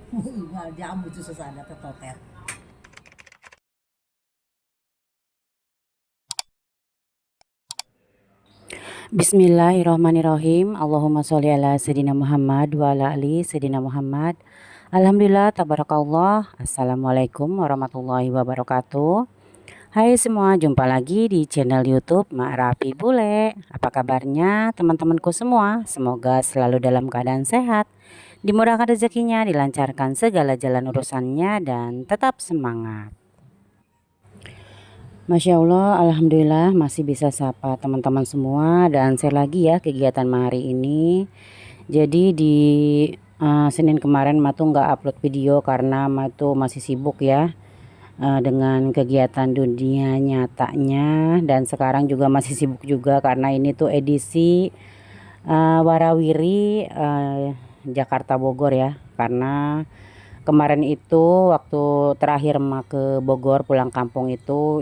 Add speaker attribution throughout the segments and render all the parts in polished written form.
Speaker 1: Jamu tuh susah ada toter.
Speaker 2: Bismillahirrahmanirrahim. Allahumma sholli ala Sayyidina Muhammad wa ala ali Sayyidina Muhammad. Alhamdulillah, tabarakallah. Assalamualaikum warahmatullahi wabarakatuh. Hai semua, jumpa lagi di channel YouTube Mak Rapi Bule. Apa kabarnya teman-temanku semua? Semoga selalu dalam keadaan sehat, dimurahkan rezekinya, dilancarkan segala jalan urusannya, dan tetap semangat. Masya Allah, Alhamdulillah masih bisa sapa teman-teman semua dan share lagi ya kegiatan hari ini. Jadi di Senin kemarin Matu nggak upload video karena Matu masih sibuk ya dengan kegiatan dunia nyatanya, dan sekarang juga masih sibuk juga karena ini tuh edisi Warawiri Jakarta Bogor ya, karena kemarin itu waktu terakhir ke Bogor pulang kampung itu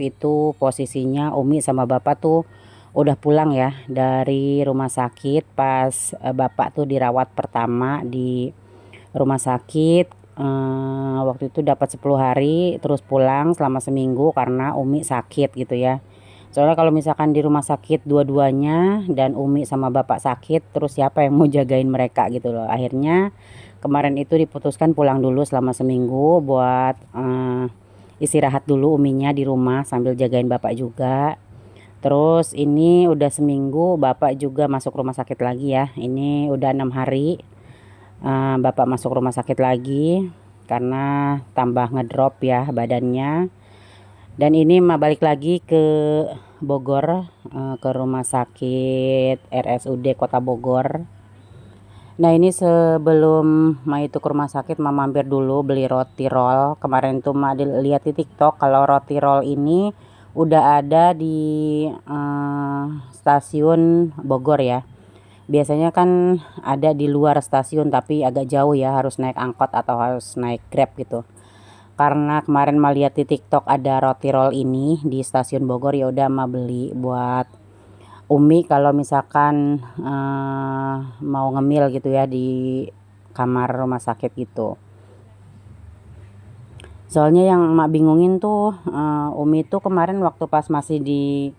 Speaker 2: posisinya Umi sama Bapak tuh udah pulang ya dari rumah sakit pas Bapak tuh dirawat pertama di rumah sakit. Waktu itu dapat 10 hari terus pulang selama seminggu karena Umi sakit gitu ya. Soalnya kalau misalkan di rumah sakit dua-duanya dan Umi sama Bapak sakit, terus siapa yang mau jagain mereka gitu loh. Akhirnya kemarin itu diputuskan pulang dulu selama seminggu buat istirahat dulu Uminya di rumah sambil jagain Bapak juga. Terus ini udah seminggu Bapak juga masuk rumah sakit lagi ya. Ini udah 6 hari Bapak masuk rumah sakit lagi karena tambah ngedrop ya badannya. Dan ini balik lagi ke Bogor, ke rumah sakit RSUD Kota Bogor. Nah ini sebelum itu ke rumah sakit mampir dulu beli roti roll. Kemarin tuh lihat di TikTok kalau roti roll ini udah ada di stasiun Bogor ya. Biasanya kan ada di luar stasiun tapi agak jauh ya, harus naik angkot atau harus naik Grab gitu. Karena kemarin lihat di TikTok ada roti roll ini di stasiun Bogor, ya udah beli buat Umi kalau misalkan mau ngemil gitu ya di kamar rumah sakit gitu. Soalnya yang emak bingungin tuh Umi tuh kemarin waktu pas masih di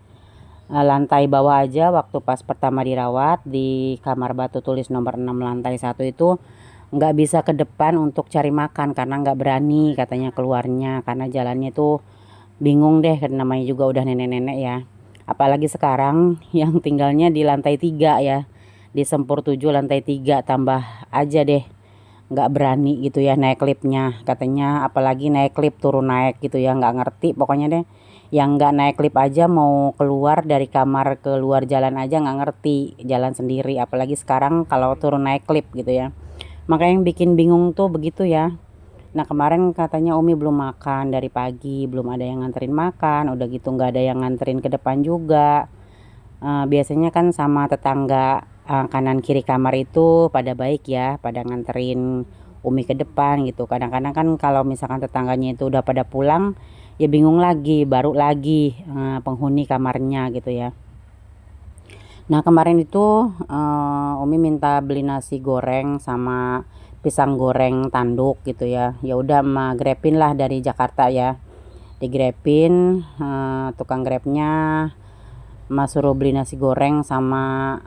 Speaker 2: lantai bawah aja, waktu pas pertama dirawat di kamar batu tulis nomor 6 lantai 1 itu nggak bisa ke depan untuk cari makan karena nggak berani katanya keluarnya karena jalannya tuh bingung deh, namanya juga udah nenek-nenek ya. Apalagi sekarang yang tinggalnya di lantai 3 ya, di Sempur 7 lantai 3, tambah aja deh nggak berani gitu ya naik liftnya katanya, apalagi naik lift turun naik gitu ya, nggak ngerti pokoknya deh. Yang nggak naik lift aja mau keluar dari kamar keluar jalan aja nggak ngerti jalan sendiri, apalagi sekarang kalau turun naik lift gitu ya. Makanya yang bikin bingung tuh begitu ya. Nah kemarin katanya Umi belum makan dari pagi, belum ada yang nganterin makan, udah gitu nggak ada yang nganterin ke depan juga. Biasanya kan sama tetangga kanan kiri kamar itu pada baik ya, pada nganterin Umi ke depan gitu. Kadang-kadang kan kalau misalkan tetangganya itu udah pada pulang, ya bingung lagi, baru lagi penghuni kamarnya gitu ya. Nah kemarin itu Umi minta beli nasi goreng sama pisang goreng tanduk gitu ya. Ya udah grabin lah dari Jakarta ya. Digrabin tukang grabnya suruh beli nasi goreng sama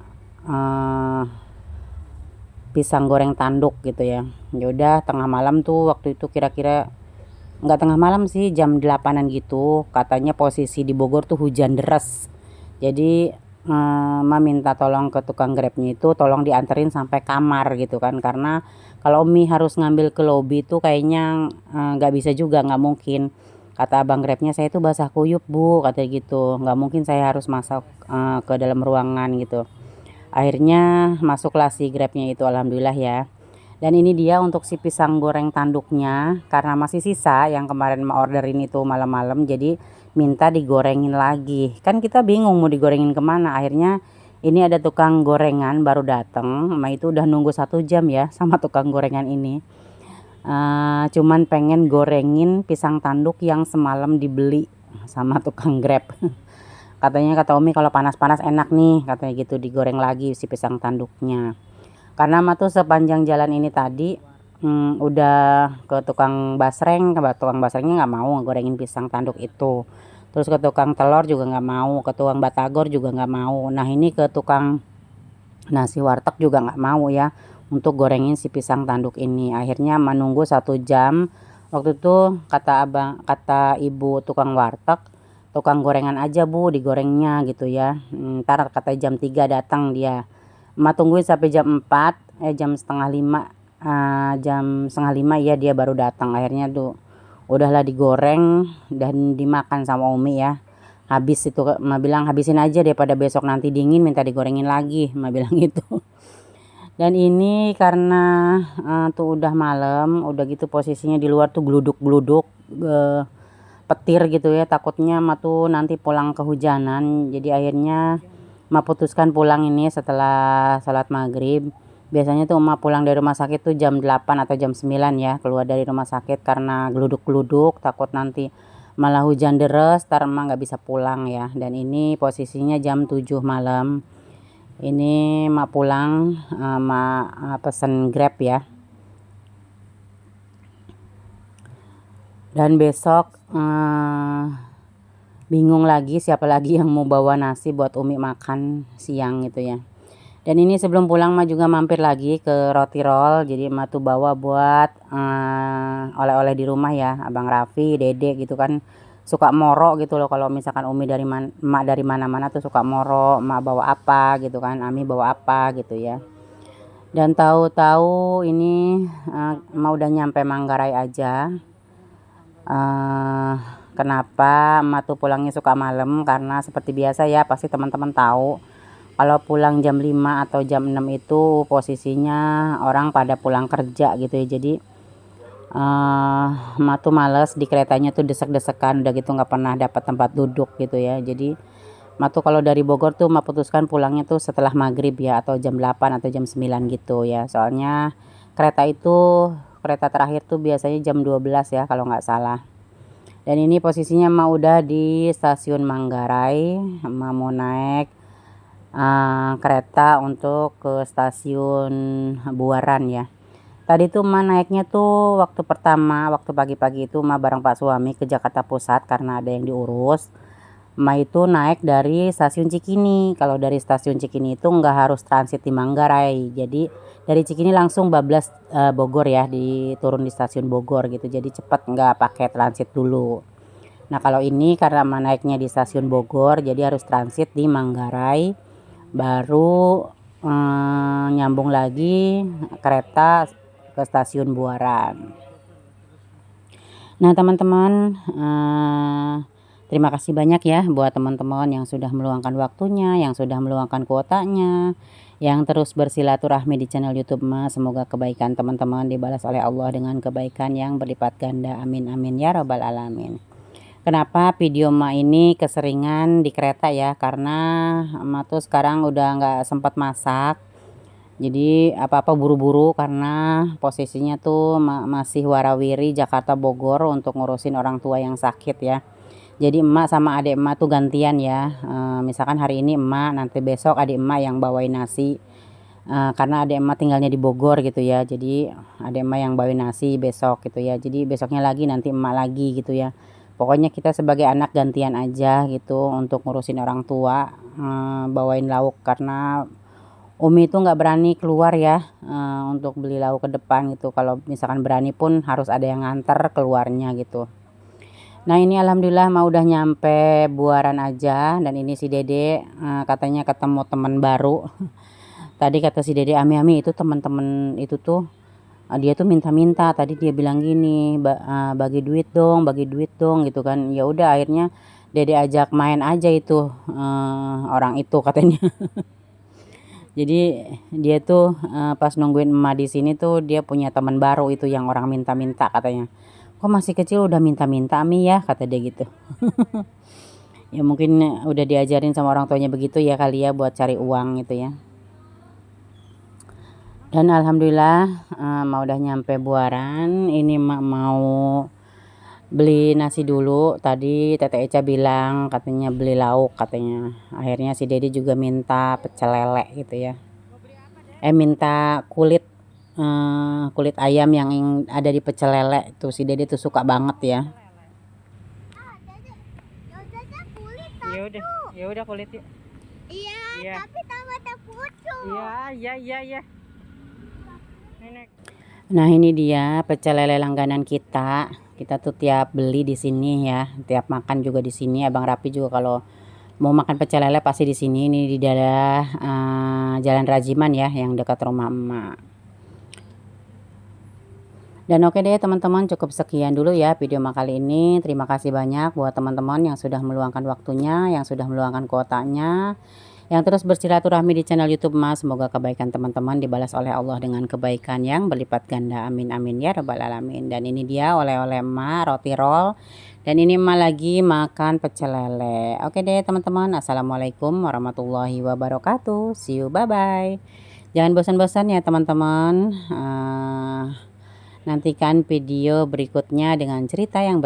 Speaker 2: eh, pisang goreng tanduk gitu ya. Ya udah tengah malam tuh waktu itu, kira-kira nggak tengah malam sih, jam 8-an gitu. Katanya posisi di Bogor tuh hujan deras. Jadi minta tolong ke tukang grabnya itu tolong dianterin sampai kamar gitu kan, karena kalau Umi harus ngambil ke lobi tuh kayaknya nggak bisa juga, nggak mungkin. Kata abang grabnya, saya tuh basah kuyup bu katanya gitu, nggak mungkin saya harus masuk ke dalam ruangan gitu. Akhirnya masuklah si grabnya itu, alhamdulillah ya. Dan ini dia untuk si pisang goreng tanduknya, karena masih sisa yang kemarin mau orderin itu malam-malam, jadi minta digorengin lagi. Kan kita bingung mau digorengin kemana. Akhirnya ini ada tukang gorengan baru datang, itu udah nunggu 1 jam ya sama tukang gorengan ini. Cuman pengen gorengin pisang tanduk yang semalam dibeli sama tukang grab. Katanya kata Umi kalau panas-panas enak nih katanya gitu, digoreng lagi si pisang tanduknya. Karena mah tuh sepanjang jalan ini tadi udah ke tukang basreng, tukang basrengnya nggak mau gorengin pisang tanduk itu. Terus ke tukang telur juga nggak mau, ke tukang batagor juga nggak mau. Nah ini ke tukang nasi warteg juga nggak mau ya untuk gorengin si pisang tanduk ini. Akhirnya menunggu 1 jam. Waktu itu kata ibu tukang warteg, tukang gorengan aja bu digorengnya gitu ya. Ntar kata jam 3 datang dia. Emak tungguin sampai jam 4, jam setengah 5 ya dia baru datang. Akhirnya tuh udahlah digoreng dan dimakan sama Umi ya. Habis itu emak bilang habisin aja daripada besok nanti dingin minta digorengin lagi, emak bilang gitu. Dan ini karena tuh udah malam, udah gitu posisinya di luar tuh gluduk-gluduk petir gitu ya, takutnya emak tuh nanti pulang kehujanan. Jadi akhirnya emak putuskan pulang ini setelah sholat maghrib. Biasanya tuh emak pulang dari rumah sakit tuh jam 8 atau jam 9 ya, keluar dari rumah sakit karena geluduk-geluduk takut nanti malah hujan deres ntar emak nggak bisa pulang ya. Dan ini posisinya jam 7 malam. Ini emak pulang, emak pesen Grab ya. Dan besok bingung lagi siapa lagi yang mau bawa nasi buat Umi makan siang gitu ya. Dan ini sebelum pulang emak juga mampir lagi ke Roti Roll. Jadi emak tuh bawa buat oleh-oleh di rumah ya. Abang Raffi, Dede gitu kan suka moro gitu loh. Kalau misalkan Umi emak dari mana-mana tuh suka moro. Emak bawa apa gitu kan, Ami bawa apa gitu ya. Dan tahu-tahu ini emak udah nyampe Manggarai aja. Kenapa emak tuh pulangnya suka malam? Karena seperti biasa ya, pasti teman-teman tahu kalau pulang jam 5 atau jam 6 itu posisinya orang pada pulang kerja gitu ya. Jadi emak tuh males di keretanya tuh desek-desekan, udah gitu nggak pernah dapat tempat duduk gitu ya. Jadi emak tuh kalau dari Bogor tuh emak putuskan pulangnya tuh setelah maghrib ya, atau jam 8 atau jam 9 gitu ya. Soalnya kereta terakhir tuh biasanya jam 12 ya kalau nggak salah. Dan ini posisinya emak udah di stasiun Manggarai. Emak mau naik kereta untuk ke stasiun Buaran ya. Tadi tuh emak naiknya tuh waktu pagi-pagi itu emak bareng Pak suami ke Jakarta Pusat karena ada yang diurus. Emak itu naik dari stasiun Cikini. Kalau dari stasiun Cikini itu nggak harus transit di Manggarai. Jadi dari Cikini langsung bablas Bogor ya, turun di stasiun Bogor gitu. Jadi cepat nggak pakai transit dulu. Nah kalau ini karena emak naiknya di stasiun Bogor, jadi harus transit di Manggarai, baru nyambung lagi kereta ke stasiun Buaran. Nah teman-teman, terima kasih banyak ya buat teman-teman yang sudah meluangkan waktunya, yang sudah meluangkan kuotanya, yang terus bersilaturahmi di channel YouTube Mas. Semoga kebaikan teman-teman dibalas oleh Allah dengan kebaikan yang berlipat ganda. Amin amin ya robbal alamin. Kenapa video emak ini keseringan di kereta ya, karena emak tuh sekarang udah nggak sempat masak. Jadi apa-apa buru-buru karena posisinya tuh masih warawiri Jakarta Bogor untuk ngurusin orang tua yang sakit ya. Jadi emak sama adik emak tuh gantian ya. Misalkan hari ini emak, nanti besok adik emak yang bawain nasi. Karena adik emak tinggalnya di Bogor gitu ya. Jadi adik emak yang bawain nasi besok gitu ya. Jadi besoknya lagi nanti emak lagi gitu ya. Pokoknya kita sebagai anak gantian aja gitu untuk ngurusin orang tua, bawain lauk karena Umi itu nggak berani keluar ya, untuk beli lauk ke depan gitu. Kalau misalkan berani pun harus ada yang nganter keluarnya gitu. Nah ini alhamdulillah mau udah nyampe Buaran aja. Dan ini si Dede katanya ketemu teman baru. Tadi kata si Dede, Ami itu teman-teman itu tuh dia tuh minta-minta. Tadi dia bilang gini, bagi duit dong gitu kan. Ya udah akhirnya Dede ajak main aja itu orang itu katanya. Jadi dia tuh pas nungguin emak di sini tuh dia punya teman baru itu yang orang minta-minta katanya. Kok masih kecil udah minta-minta Ami ya, kata dia gitu. Ya mungkin udah diajarin sama orang tuanya begitu ya kali ya, buat cari uang gitu ya. Dan alhamdulillah mau udah nyampe Buaran. Ini emak mau beli nasi dulu. Tadi Tete Eca bilang katanya beli lauk katanya. Akhirnya si Dedi juga minta pecel lele gitu ya. Minta kulit kulit ayam yang ada di pecel lele tuh. Si Dede tuh suka banget ya. Ya udah kulit yuk.
Speaker 1: Iya, tapi tambah pucuk.
Speaker 2: Iya. Nah, ini dia pecel lele langganan kita. Kita tuh tiap beli di sini ya, tiap makan juga di sini. Abang Rapi juga kalau mau makan pecel lele pasti di sini. Ini di daerah Jalan Rajiman ya, yang dekat rumah emak. Dan oke deh teman-teman, cukup sekian dulu ya video kali ini. Terima kasih banyak buat teman-teman yang sudah meluangkan waktunya, yang sudah meluangkan kuotanya, yang terus bersilaturahmi di channel YouTube Mas. Semoga kebaikan teman-teman dibalas oleh Allah dengan kebaikan yang berlipat ganda. Amin amin ya rabbal alamin. Dan ini dia oleh-oleh emak, roti roll. Dan ini emak lagi makan pecel lele. Oke deh teman-teman, assalamualaikum warahmatullahi wabarakatuh. See you, bye bye. Jangan bosan-bosan ya teman-teman. Nantikan video berikutnya dengan cerita yang